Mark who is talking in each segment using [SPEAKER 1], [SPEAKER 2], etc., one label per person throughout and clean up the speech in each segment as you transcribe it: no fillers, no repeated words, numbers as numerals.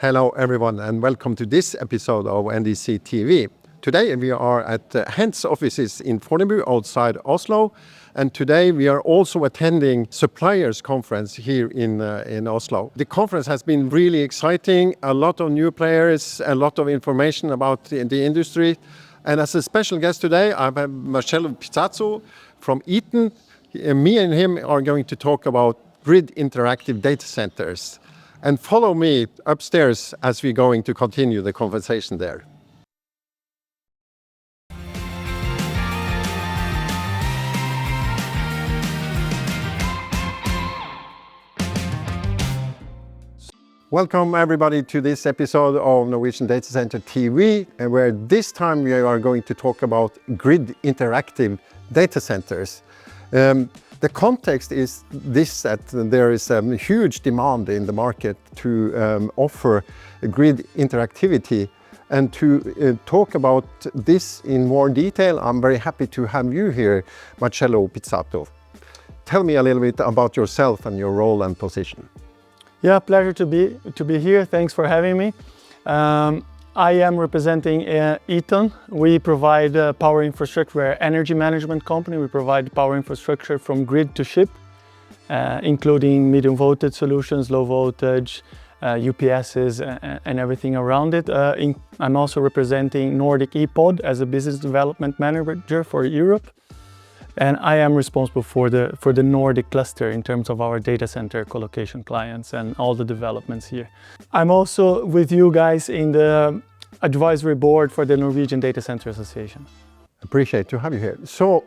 [SPEAKER 1] Hello everyone and welcome to this episode of NDC TV. Today we are at Hent's offices in Fornebu outside Oslo, and today we are also attending suppliers conference here in Oslo. The conference has been really exciting, a lot of new players, a lot of information about the industry. And as a special guest today I have Marcelo Pizzato from Eaton. Me and him are going to talk about grid interactive data centers. And follow me upstairs as we're going to continue the conversation there. Welcome everybody to this episode of Norwegian Data Center TV, and where this time we are going to talk about grid interactive data centers. The context is this, that there is a huge demand in the market to offer grid interactivity. And to talk about this in more detail, I'm very happy to have you here, Marcelo Pizzato. Tell me a little bit about yourself and your role and position.
[SPEAKER 2] Yeah, pleasure to be here. Thanks for having me. I am representing Eaton. We provide power infrastructure. We're an energy management company. We provide power infrastructure from grid to ship, including medium voltage solutions, low voltage, UPSs, and everything around it. I'm also representing NordicEPOD as a business development manager for Europe. And I am responsible for the Nordic cluster in terms of our data center colocation clients and all the developments here. I'm also with you guys in the advisory board for the Norwegian Data Center Association.
[SPEAKER 1] Appreciate to have you here. So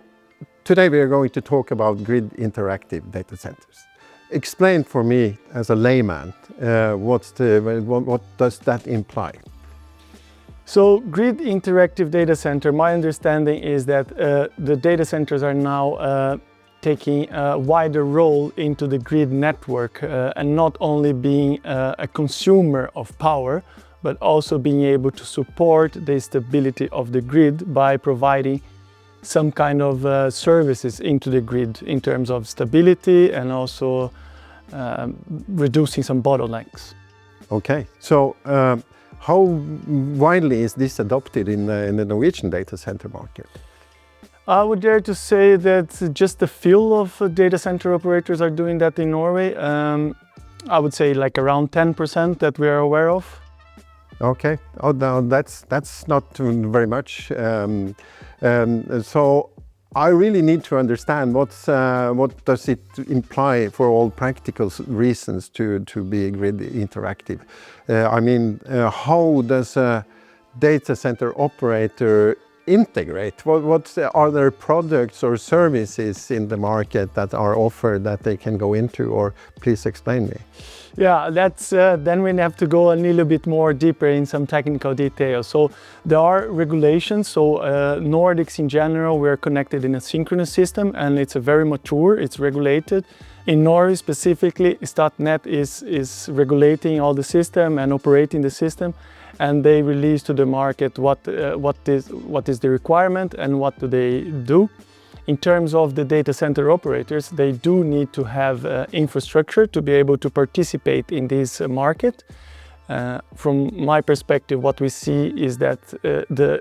[SPEAKER 1] today we are going to talk about grid interactive data centers. Explain for me as a layman, what does that imply?
[SPEAKER 2] So grid interactive data center, my understanding is that the data centers are now taking a wider role into the grid network and not only being a consumer of power, but also being able to support the stability of the grid by providing some kind of services into the grid in terms of stability and also reducing some bottlenecks.
[SPEAKER 1] Okay, so how widely is this adopted in the Norwegian data center market?
[SPEAKER 2] I would dare to say that just a few of data center operators are doing that in Norway. I would say like around 10% that we are aware of.
[SPEAKER 1] Okay, oh, no, that's not very much. So I really need to understand what does it imply for all practical reasons to be grid interactive. I mean, how does a data center operator integrate? What are there products or services in the market that are offered that they can go into, or please explain me?
[SPEAKER 2] Yeah, that's then we have to go a little bit more deeper in some technical details. So there are regulations. So Nordics in general, we're connected in a synchronous system, and it's a very mature, it's regulated. In Norway specifically, Statnett is regulating all the system and operating the system, and they release to the market what is the requirement and what do they do. In terms of the data center operators, they do need to have infrastructure to be able to participate in this market. From my perspective, what we see is that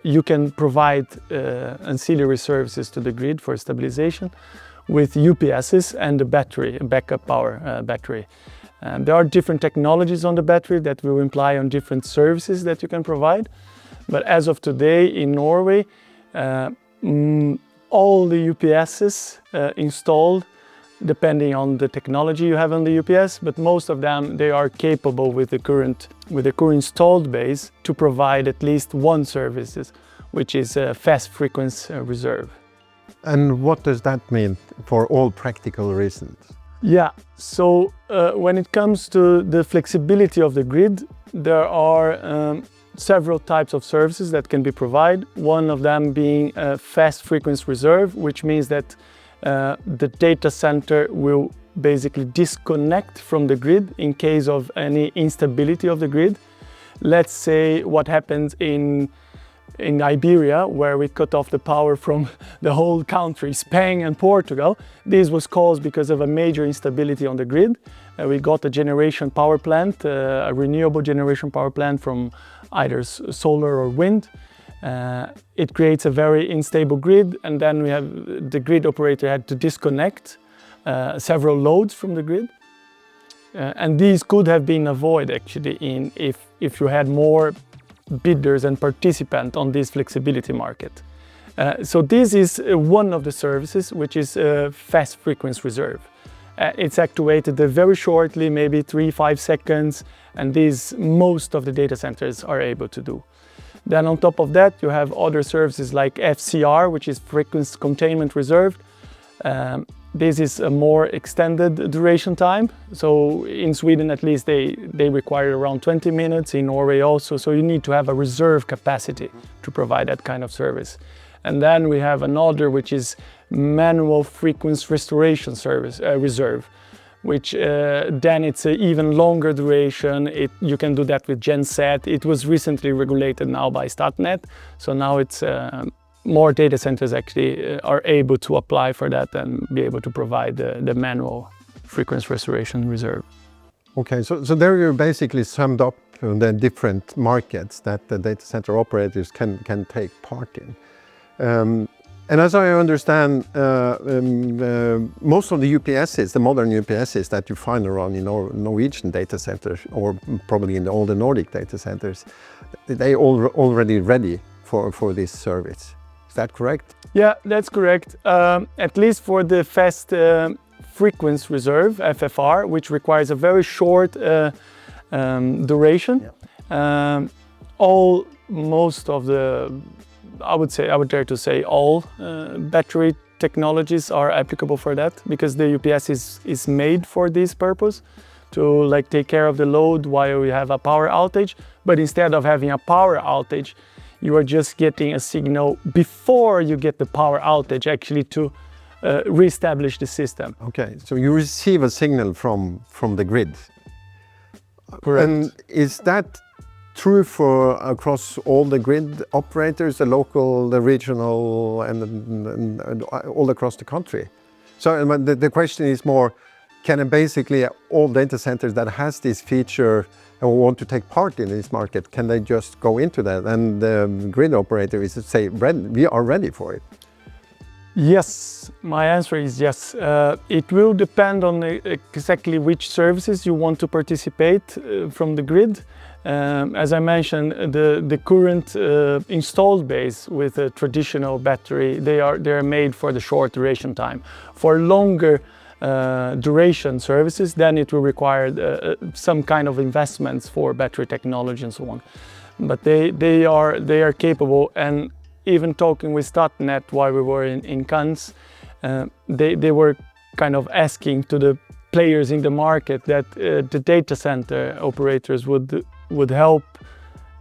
[SPEAKER 2] you can provide ancillary services to the grid for stabilization with UPSs and the battery, backup power battery. There are different technologies on the battery that will imply on different services that you can provide. But as of today in Norway, all the UPSs installed, depending on the technology you have on the UPS, but most of them, they are capable with the current installed base to provide at least one services, which is a fast frequency reserve.
[SPEAKER 1] And what does that mean for all practical reasons?
[SPEAKER 2] Yeah, so when it comes to the flexibility of the grid, there are several types of services that can be provided. One of them being a fast frequency reserve, which means that the data center will basically disconnect from the grid in case of any instability of the grid. Let's say what happens in in Iberia, where we cut off the power from the whole country, Spain and Portugal. This was caused because of a major instability on the grid. We got a generation power plant, a renewable generation power plant from either solar or wind. It creates a very unstable grid, and then the grid operator had to disconnect several loads from the grid. And these could have been avoided actually if you had more bidders and participants on this flexibility market. So this is one of the services, which is fast frequency reserve. It's activated very shortly, maybe 3-5 seconds, and this most of the data centers are able to do. Then on top of that, you have other services like FCR, which is frequency containment reserve. This is a more extended duration time. So in Sweden, at least, they require around 20 minutes, in Norway also. So you need to have a reserve capacity to provide that kind of service. And then we have another, which is manual frequency restoration service reserve, which then it's an even longer duration. You can do that with genset. It was recently regulated now by Statnett. So now it's more data centers actually are able to apply for that and be able to provide the manual frequency restoration reserve.
[SPEAKER 1] Okay, so there you basically summed up the different markets that the data center operators can take part in. And as I understand, most of the UPSs, the modern UPSs that you find around in Norwegian data centers, or probably in all the Nordic data centers, they already ready for this service. Is that correct?
[SPEAKER 2] Yeah, that's correct. At least for the fast frequency reserve, FFR, which requires a very short duration. Yeah. Most of the, I would dare to say all battery technologies are applicable for that, because the UPS is made for this purpose, to like take care of the load while we have a power outage. But instead of having a power outage, you are just getting a signal before you get the power outage, actually, to reestablish the system.
[SPEAKER 1] Okay, so you receive a signal from the grid.
[SPEAKER 2] Correct.
[SPEAKER 1] And is that true for across all the grid operators, the local, the regional, and all across the country? So the question is more, can basically all data centers that has this feature and want to take part in this market, can they just go into that and the grid operator is to say, we are ready for it?
[SPEAKER 2] Yes, my answer is yes. It will depend on exactly which services you want to participate from the grid. As I mentioned, the current installed base with a traditional battery, they are made for the short duration time. For longer duration services, then it will require some kind of investments for battery technology and so on. But they are capable, and even talking with Statnett while we were in Cannes, they were kind of asking to the players in the market that the data center operators would help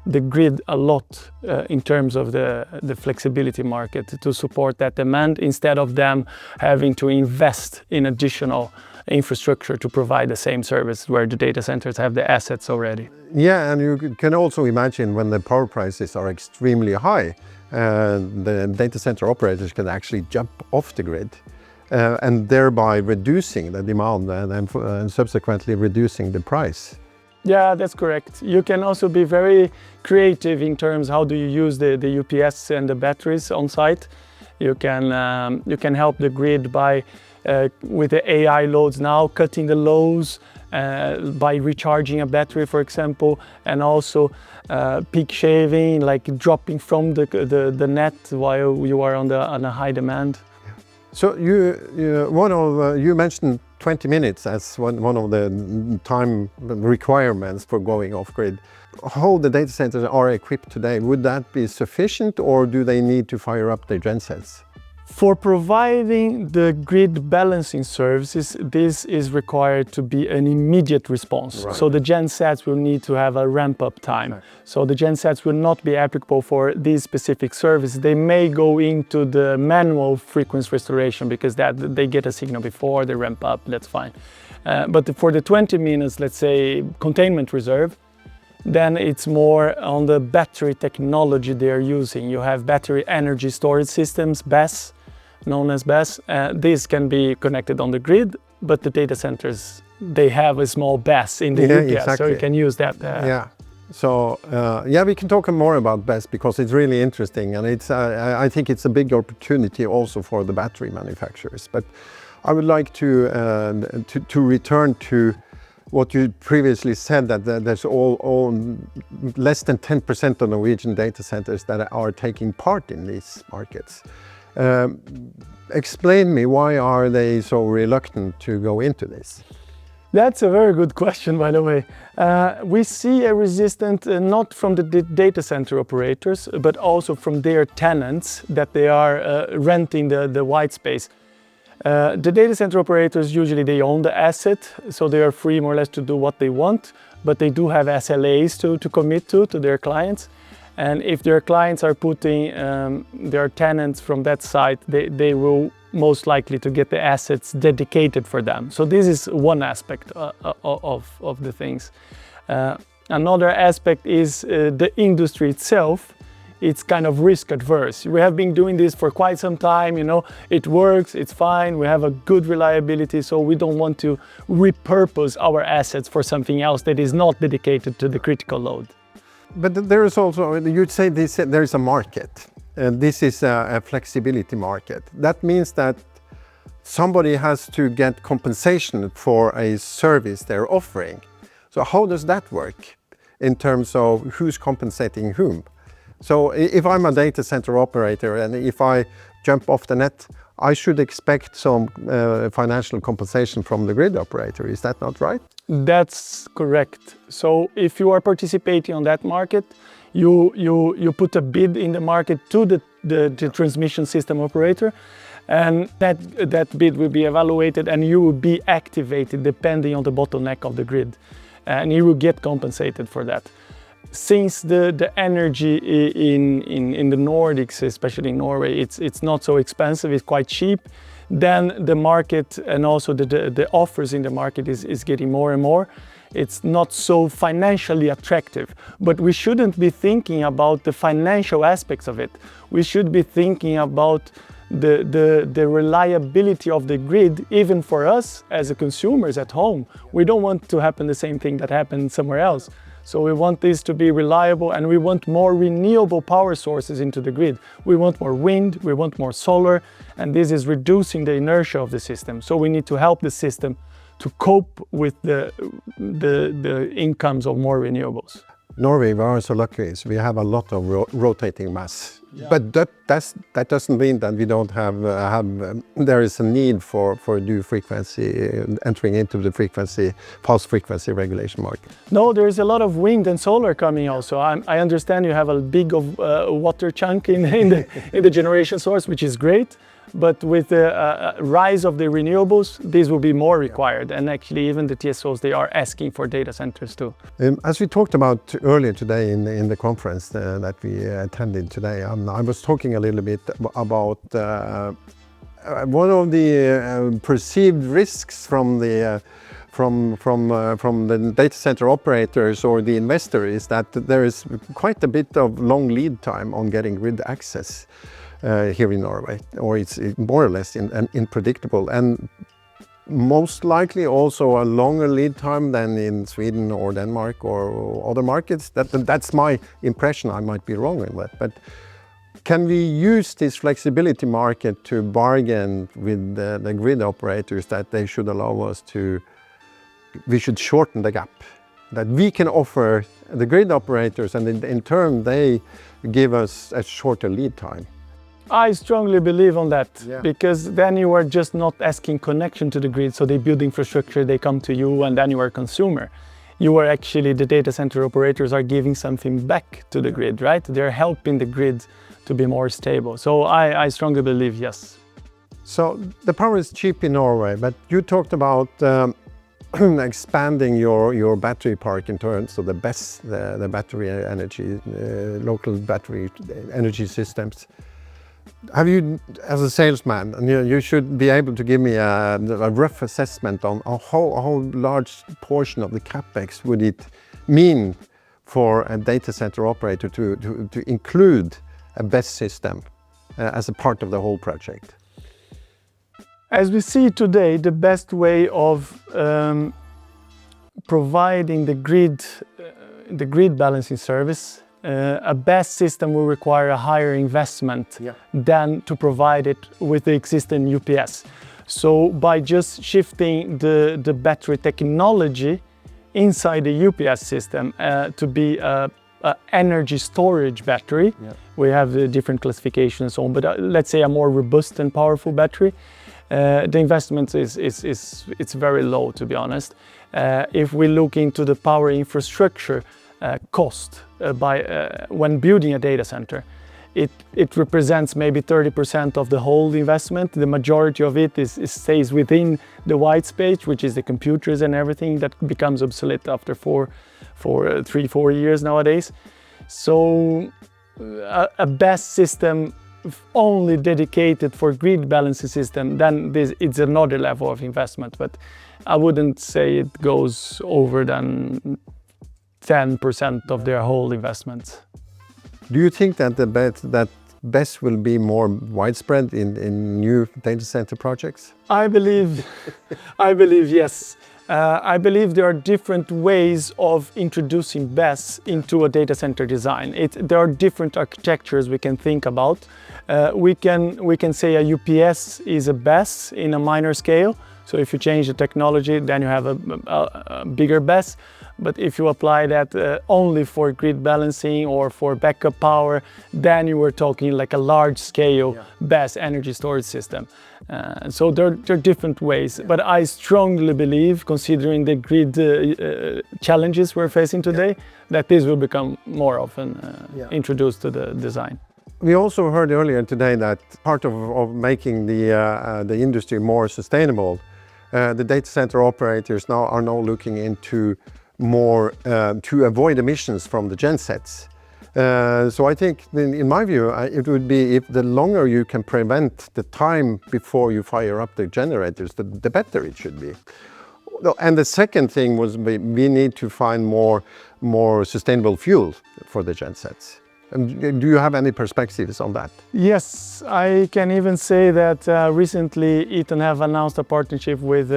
[SPEAKER 2] the grid a lot in terms of the flexibility market to support that demand, instead of them having to invest in additional infrastructure to provide the same service where the data centers have the assets already.
[SPEAKER 1] Yeah, and you can also imagine when the power prices are extremely high, the data center operators can actually jump off the grid and thereby reducing the demand and subsequently reducing the price.
[SPEAKER 2] Yeah, that's correct. You can also be very creative in terms how do you use the UPS and the batteries on site. You can help the grid by with the AI loads now, cutting the loads by recharging a battery, for example, and also peak shaving, like dropping from the net while you are on a high demand.
[SPEAKER 1] So you mentioned 20 minutes as one of the time requirements for going off grid. How the data centers are equipped today, would that be sufficient, or do they need to fire up their gensets?
[SPEAKER 2] For providing the grid balancing services, this is required to be an immediate response. Right. So the gensets will need to have a ramp-up time. Okay. So the gensets will not be applicable for these specific services. They may go into the manual frequency restoration, because they get a signal before they ramp up, that's fine. But for the 20 minutes, let's say, containment reserve, then it's more on the battery technology they are using. You have battery energy storage systems, BESS, known as BESS. These can be connected on the grid, but the data centers, they have a small BESS in the UPS,
[SPEAKER 1] exactly.
[SPEAKER 2] so you can use that.
[SPEAKER 1] Yeah. So we can talk more about BESS because it's really interesting, and it's I think it's a big opportunity also for the battery manufacturers. But I would like to return to what you previously said, that there's all less than 10% of Norwegian data centers that are taking part in these markets. Explain me, why are they so reluctant to go into this?
[SPEAKER 2] That's a very good question, by the way. We see a resistance not from the data center operators, but also from their tenants that they are renting the white space. The data center operators, usually they own the asset, so they are free more or less to do what they want, but they do have SLAs to commit to their clients. And if their clients are putting their tenants from that site, they will most likely to get the assets dedicated for them. So this is one aspect of the things. Another aspect is the industry itself. It's kind of risk adverse. We have been doing this for quite some time, you know, it works, it's fine, we have a good reliability, so we don't want to repurpose our assets for something else that is not dedicated to the critical load.
[SPEAKER 1] But there is also, you'd say there is a market. This is a flexibility market. That means that somebody has to get compensation for a service they're offering. So how does that work in terms of who's compensating whom? So if I'm a data center operator and if I jump off the net, I should expect some financial compensation from the grid operator. Is that not right?
[SPEAKER 2] That's correct. So if you are participating on that market, you put a bid in the market to the transmission system operator, and that bid will be evaluated and you will be activated depending on the bottleneck of the grid, and you will get compensated for that. Since the energy in the Nordics, especially in Norway, it's not so expensive, it's quite cheap, then the market and also the offers in the market is getting more and more. It's not so financially attractive, but we shouldn't be thinking about the financial aspects of it. We should be thinking about the reliability of the grid, even for us as consumers at home. We don't want to happen the same thing that happened somewhere else. So we want this to be reliable, and we want more renewable power sources into the grid. We want more wind, we want more solar, and this is reducing the inertia of the system. So we need to help the system to cope with the incomes of more renewables.
[SPEAKER 1] Norway, we are so lucky, so we have a lot of rotating mass. Yeah. But that doesn't mean that we don't have there is a need for new frequency, entering into the fast frequency regulation market.
[SPEAKER 2] No, there is a lot of wind and solar coming also. I understand you have a big water chunk in the generation source, which is great. But with the rise of the renewables, these will be more required. And actually, even the TSOs, they are asking for data centers too. As
[SPEAKER 1] we talked about earlier today in the conference that we attended today, I was talking a little bit about one of the perceived risks from the data center operators or the investor is that there is quite a bit of long lead time on getting grid access. Here in Norway, or it's more or less unpredictable, and most likely also a longer lead time than in Sweden or Denmark or other markets. That's my impression. I might be wrong in that, but can we use this flexibility market to bargain with the grid operators that they should allow us we should shorten the gap, that we can offer the grid operators, and in turn they give us a shorter lead time?
[SPEAKER 2] I strongly believe on that, because then you are just not asking connection to the grid, so they build infrastructure, they come to you, and then you are a consumer. You are actually, the data center operators are giving something back to the grid, right? They're helping the grid to be more stable. So I strongly believe yes.
[SPEAKER 1] So the power is cheap in Norway, but you talked about expanding your battery park in terms of the BESS, the battery energy, local battery energy systems. Have you, as a salesman, and you should be able to give me a rough assessment on how large portion of the capex would it mean for a data center operator to include a BESS system as a part of the whole project?
[SPEAKER 2] As we see today, the best way of providing the grid balancing service, a BESS system will require a higher investment than to provide it with the existing UPS. So by just shifting the battery technology inside the UPS system to be a energy storage battery, we have the different classifications on, but let's say a more robust and powerful battery, the investment it's very low, to be honest. If we look into the power infrastructure cost when building a data center, it represents maybe 30% of the whole investment. The majority of it stays within the white space, which is the computers and everything that becomes obsolete after 3-4 years nowadays. So a BESS system only dedicated for grid balancing system, then it's another level of investment, but I wouldn't say it goes over than 10% of their whole investment.
[SPEAKER 1] Do you think that that BESS will be more widespread in new data center projects?
[SPEAKER 2] I believe yes. I believe there are different ways of introducing BESS into a data center design. There are different architectures we can think about. We can say a UPS is a BESS in a minor scale. So if you change the technology, then you have a bigger BESS. But if you apply that only for grid balancing or for backup power, then you were talking like a large scale BESS energy storage system. So there are different ways, but I strongly believe, considering the grid challenges we're facing today, that this will become more often introduced to the design.
[SPEAKER 1] We also heard earlier today that part of making the industry more sustainable, the data center operators are now looking into more to avoid emissions from the gensets. So I think, in my view, it would be if the longer you can prevent the time before you fire up the generators, the better it should be. And the second thing was we need to find more sustainable fuel for the gensets. Do you have any perspectives on that?
[SPEAKER 2] Yes, I can even say that recently Eaton have announced a partnership with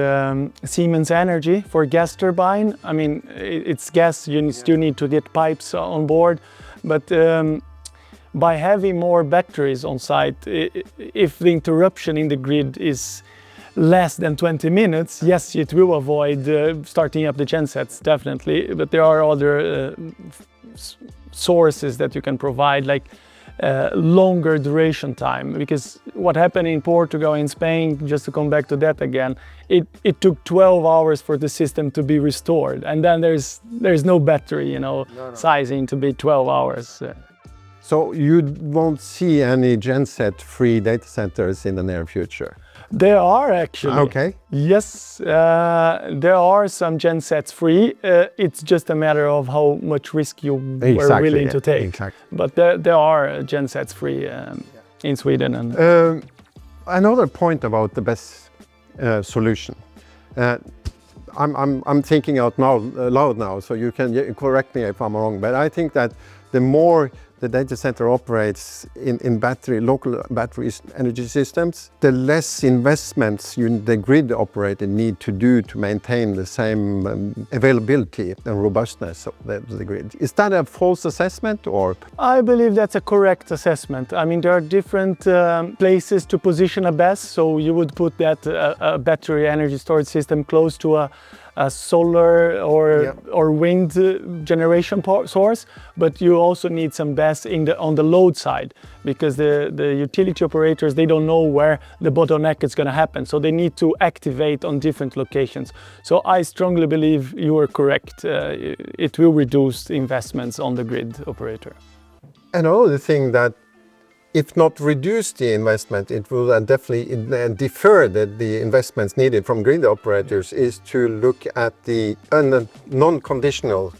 [SPEAKER 2] Siemens Energy for gas turbine. I mean, it's gas, you still need to get pipes on board, but by having more batteries on site, if the interruption in the grid is less than 20 minutes, yes, it will avoid starting up the gensets, definitely, but there are other sources that you can provide, like longer duration time, because what happened in Portugal and Spain, just to come back to that again, it took 12 hours for the system to be restored, and then there's no battery, sizing to be 12 hours.
[SPEAKER 1] So you won't see any genset free data centers in the near future?
[SPEAKER 2] There are actually.
[SPEAKER 1] Okay.
[SPEAKER 2] Yes, there are some gensets free. It's just a matter of how much risk you were willing to take.
[SPEAKER 1] Exactly.
[SPEAKER 2] But there are gensets free in Sweden. And
[SPEAKER 1] another point about the best solution. I'm thinking out loud now, so you can correct me if I'm wrong. But I think that the more the data center operates in local battery energy systems, the less investments the grid operator need to do to maintain the same availability and robustness of the grid. Is that a false assessment, or?
[SPEAKER 2] I believe that's a correct assessment. I mean, there are different places to position a BESS, so you would put that a battery energy storage system close to a solar or wind generation source, but you also need some BESS on the load side, because the utility operators, they don't know where the bottleneck is going to happen, so they need to activate on different locations. So I strongly believe you are correct. It will reduce investments on the grid operator.
[SPEAKER 1] Another thing that, if not reduce the investment, it will definitely defer the investments needed from grid operators, is to look at the non-conditional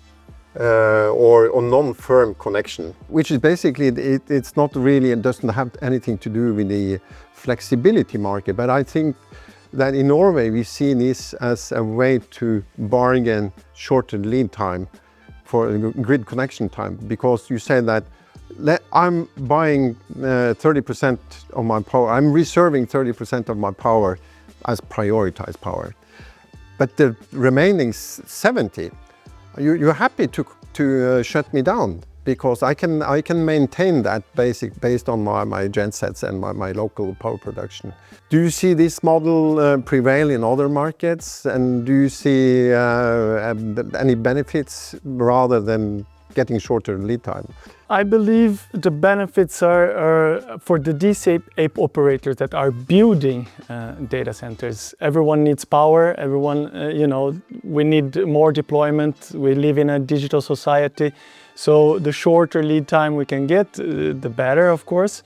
[SPEAKER 1] or non-firm connection, which is basically, it's not really, it doesn't have anything to do with the flexibility market. But I think that in Norway we see this as a way to bargain shorter lead time for grid connection time, because you say that I'm buying 30% of my power, I'm reserving 30% of my power as prioritized power. But the remaining 70, you're happy to shut me down, because I can maintain that based on my gensets and my local power production. Do you see this model prevail in other markets, and do you see any benefits rather than getting shorter lead time?
[SPEAKER 2] I believe the benefits are for the DC operators that are building data centers. Everyone needs power, everyone, we need more deployment. We live in a digital society, so the shorter lead time we can get, the better, of course.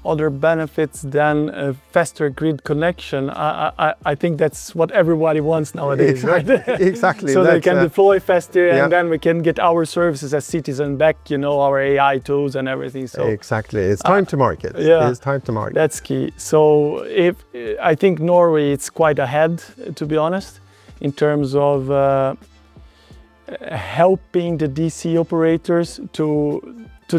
[SPEAKER 2] Other benefits than faster grid connection. I think that's what everybody wants nowadays,
[SPEAKER 1] exactly,
[SPEAKER 2] right?
[SPEAKER 1] Exactly.
[SPEAKER 2] So they can deploy faster,
[SPEAKER 1] yeah.
[SPEAKER 2] and then we can get our services as citizens back, our AI tools and everything. So
[SPEAKER 1] exactly, it's time to market.
[SPEAKER 2] Yeah,
[SPEAKER 1] it's time to market.
[SPEAKER 2] That's key. So I think Norway is quite ahead, to be honest, in terms of helping the DC operators to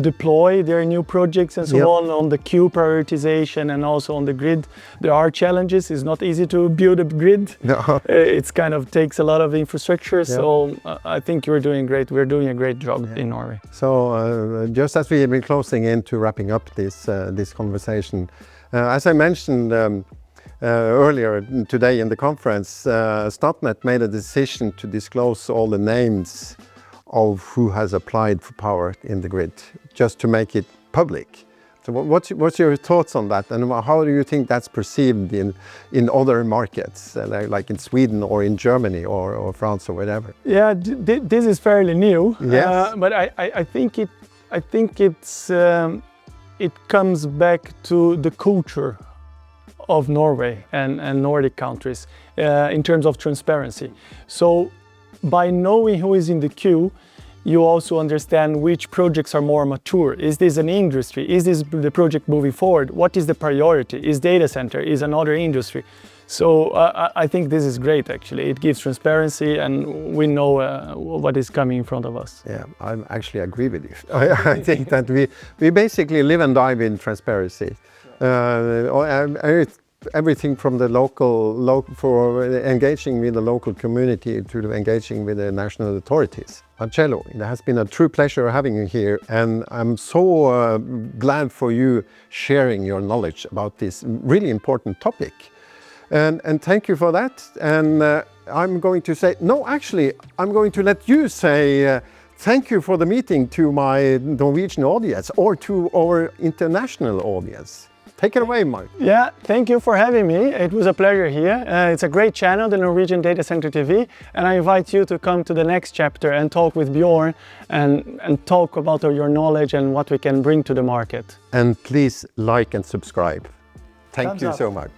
[SPEAKER 2] deploy their new projects and so
[SPEAKER 1] yep.
[SPEAKER 2] on the queue prioritization and also on the grid. There are challenges. It's not easy to build a grid.
[SPEAKER 1] No.
[SPEAKER 2] It's kind of takes a lot of infrastructure.
[SPEAKER 1] Yep.
[SPEAKER 2] So I think you're doing great. We're doing a great job
[SPEAKER 1] yeah.
[SPEAKER 2] in Norway.
[SPEAKER 1] So just as we have been closing in to wrapping up this conversation, as I mentioned earlier today in the conference, Statnett made a decision to disclose all the names of who has applied for power in the grid, just to make it public. So what's your thoughts on that, and how do you think that's perceived in other markets, like in Sweden or in Germany or France or whatever?
[SPEAKER 2] Yeah, this is fairly new.
[SPEAKER 1] Yes.
[SPEAKER 2] But I think it comes back to the culture of Norway and Nordic countries in terms of transparency. So by knowing who is in the queue, you also understand which projects are more mature. Is this an industry? Is this the project moving forward? What is the priority? Is data center? Is another industry? So I think this is great, actually. It gives transparency, and we know what is coming in front of us.
[SPEAKER 1] Yeah, I actually agree with you. I think that we basically live and die in transparency. Everything from the local for engaging with the local community to engaging with the national authorities. Marcelo, it has been a true pleasure having you here, and I'm so glad for you sharing your knowledge about this really important topic. And thank you for that. And I'm going to say, no, actually, I'm going to let you say thank you for the meeting to my Norwegian audience or to our international audience. Take it away, Mark.
[SPEAKER 2] Yeah, thank you for having me. It was a pleasure here. It's a great channel, the Norwegian Data Center TV, and I invite you to come to the next chapter and talk with Bjorn and talk about your knowledge and what we can bring to the market.
[SPEAKER 1] And please like and subscribe. Thank
[SPEAKER 2] Thumbs
[SPEAKER 1] you
[SPEAKER 2] up.
[SPEAKER 1] so much.